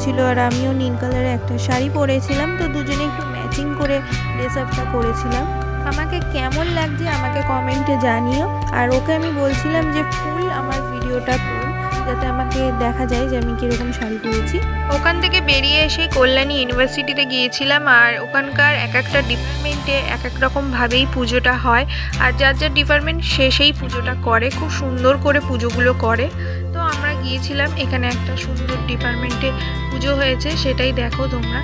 পরেছিল আর আমিও নীল কালারের একটা শাড়ি পরেছিলাম। তো দুজনে একটু ম্যাচিং করে ড্রেস আপটা করেছিলাম। আমাকে কেমন লাগছে আমাকে কমেন্টে জানিও। আর ওকে আমি বলছিলাম যে ফুল আমার ভিডিওটা তোল, যাতে আমাকে দেখা যায় যে আমি কীরকম শাড়ি পরেছি। ওখান থেকে বেরিয়ে এসে কল্যাণী ইউনিভার্সিটিতে গিয়েছিলাম। আর ওখানকার এক একটা ডিপার্টমেন্টে এক এক রকমভাবেই পুজোটা হয়, আর যার যার ডিপার্টমেন্ট সেই পুজোটা করে, খুব সুন্দর করে পুজোগুলো করে। তো আমরা গিয়েছিলাম, এখানে একটা সুন্দর ডিপার্টমেন্টে পুজো হয়েছে, সেটাই দেখো তোমরা।